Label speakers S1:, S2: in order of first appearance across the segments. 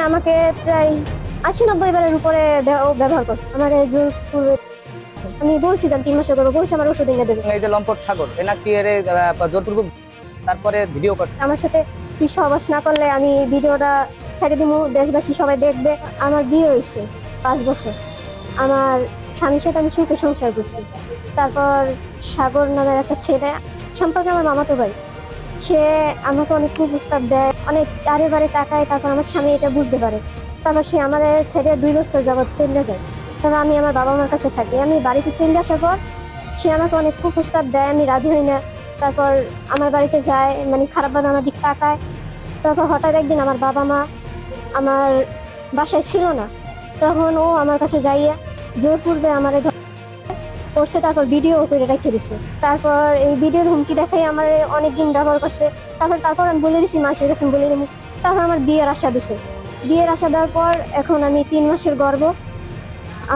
S1: আমাকে প্রায় ৮০-৯০ বারের উপরে ব্যবহার করছে। আমার জোর পূর্বে আমি বলছিলাম ৩ মাসের করবো, বলছে আমার ওষুধ এনে দেবে।
S2: এই যে লম্পট সাগর এনা কি এর জোরপূর্বক তারপরে ভিডিও করছে।
S1: আমার সাথে তুই সহবাস না করলে আমি ভিডিওটা ছেড়ে দিব, দেশবাসী সবাই দেখবে। আমার বিয়ে হয়েছে ৫ বছর। আমার স্বামীর সাথে আমি সুখে সংসার করছি। তারপর সাগর নামের একটা ছেলে সম্পর্কে আমার মামাতো ভাই, সে আমাকে অনেক কুপ্রস্তাব দেয়, অনেক বারে বারে টাকায়। তারপর আমার স্বামী এটা বুঝতে পারে। তারপর সে আমার ছেড়ে ২ বছর যাবৎ চলে যায়। তবে আমি আমার বাবা মার কাছে থাকি। আমি বাড়িতে চলে আসার পর সে আমাকে অনেক কুপ্রস্তাব দেয়, আমি রাজি হই না। তারপর আমার বাড়িতে যায়, মানে খারাপভাবে আমার দিক তাকায়। তারপর হঠাৎ একদিন আমার বাবা মা আমার বাসায় ছিল না, তখন ও আমার কাছে যাইয়া জোর পূর্বে আমার করছে। তারপর ভিডিও করে রেখে দিছে। তারপর এই ভিডিওর হুমকি দেখাই আমার অনেকদিন ব্যবহার করছে। তারপর আমি বলে দিছি, মাসের কাছে বলে দিই। তারপর আমার বিয়ের আশা দিছে। বিয়ের আশা দেওয়ার পর এখন আমি ৩ মাসের গর্ভ।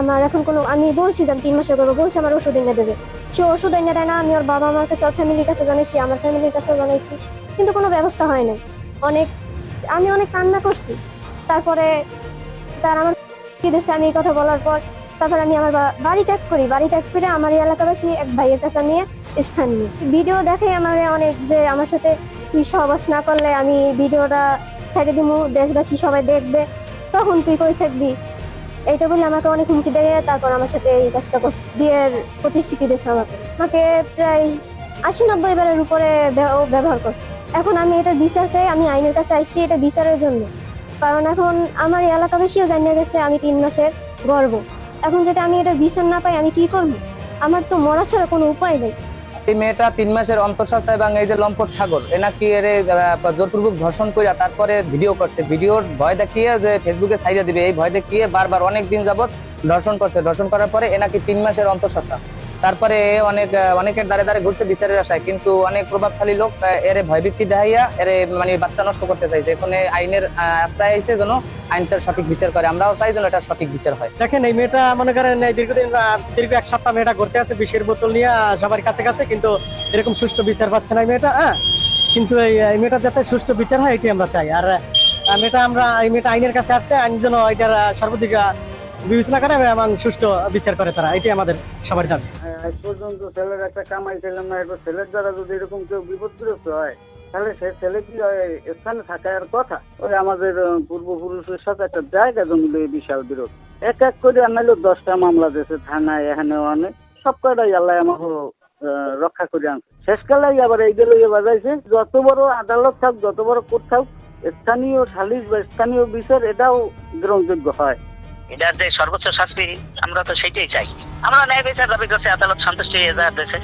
S1: আমার এখন কোনো, আমি বলছিলাম 3 মাসের গর্ভ, বলছে আমার ওষুধ এনে দেবে। সে ওষুধ এনে দেয় না। আমি ওর বাবা মার কাছে, ওর ফ্যামিলির কাছে জানাইছি, আমার ফ্যামিলির কাছেও জানাইছি, কিন্তু কোনো ব্যবস্থা হয় নাই। আমি অনেক কান্না করছি। তারপরে তার আমার কি দিচ্ছে আমি এই কথা বলার পর, তারপর আমি আমার বাড়ি ত্যাগ করি। বাড়ি ত্যাগ করে আমার এই এলাকাবাসী এক ভাইয়ের কাছে নিয়ে স্থান নিই। ভিডিও দেখে আমার অনেক, যে আমার সাথে তুই সহবাস না করলে আমি ভিডিওটা ছেড়ে দিব, দেশবাসী সবাই দেখবে, তখন তুই কই থাকবি, এইটা বলে আমাকে অনেক হুমকি দেয়। তারপর আমার সাথে এই কাজটা করছে, বিয়ের প্রতিশ্রুতি দিয়েছে আমাকে প্রায় ৮০-৯০ বারের উপরে ব্যবহার করছে। এখন আমি এটা বিচার চাই। আমি আইনের কাছে আইছি এটা বিচারের জন্য, কারণ এখন আমার এই এলাকাবাসীও জানিয়ে গেছে আমি 3 মাসের গর্ভ। এখন যদি আমি এটা বিচার না পাই আমি কি করবো? আমার তো মরা ছাড়া কোনো উপায় নেই।
S2: এই মেয়েটা 3 মাসের অন্তঃসত্ত্বা এবং এই যে লম্পট সাগর এনা কি এর জোরপূর্বক ধর্ষণ করে তারপরে ভিডিও করছে। ভিডিওর ভয় দেখিয়ে যে ফেসবুকে ছাইড়া দিবে, এই ভয় দেখিয়ে বারবার অনেক দিন যাবত ধর্ষণ করছে। ধর্ষণ করার পরে এনাকি 3 মাসের অন্তঃসত্ত্বা। তারপরে অনেকের দ্বারে দ্বারে ঘুরছে বিচারের আশায়, কিন্তু অনেক প্রভাবশালী লোক এর ভয়ভীতি দেখাইয়া এর মানে বাচ্চা নষ্ট করতে চাইছে। এখন আইনের আশ্রয় আইছে যেন আইন তার সঠিক বিচার করে। আমরাও চাই যেন এটার সঠিক বিচার হয়।
S3: দেখেন, এই মেয়েটা মনে করেন দীর্ঘ 1 সপ্তাহ মেয়েটা ঘুরতে আছে বিষের বোতল নিয়ে সবার কাছে কাছে, কিন্তু এরকম সুষ্ঠু বিচার পাচ্ছে না এই মেয়েটা। কিন্তু এই মেয়েটা যাতে সুষ্ঠু বিচার হয় এটি আমরা চাই। আর এই মেয়েটা আইনের কাছে আসছে, আইন যেন এটার সর্বাধিক বিবেচনা করে এবং সুষ্ঠু বিচার করে তারা, এটি আমাদের সবার দাবি।
S4: আজ পর্যন্ত ছেলের একটা কামাই ছিলাম না, এবার ছেলের দ্বারা যদি এরকম কেউ বিপদগ্রস্ত হয় তাহলে সে ছেলে কি স্থানে থাকার কথা? ওই আমাদের পূর্বপুরুষের সাথে একটা জায়গা জমিলে বিশাল বিরোধ। এক এক করে আনাইলো 10টা মামলা দিয়েছে থানায়, এখানে অনেক, সব কটাই আল্লাহ আমাকে রক্ষা করে আনছে। শেষকালে আবার এই গেলে বাজাইছে, যত বড় আদালত থাক, যত বড় কোর্ট থাক, স্থানীয় সালিশ বা স্থানীয় বিচার এটাও গ্রহণযোগ্য হয়।
S5: এটার যে সর্বোচ্চ শাস্তি আমরা তো সেটাই চাই। আমরা ন্যায় বিচার দাবি করছি, আদালত সন্তুষ্টি হয়ে যাচ্ছে।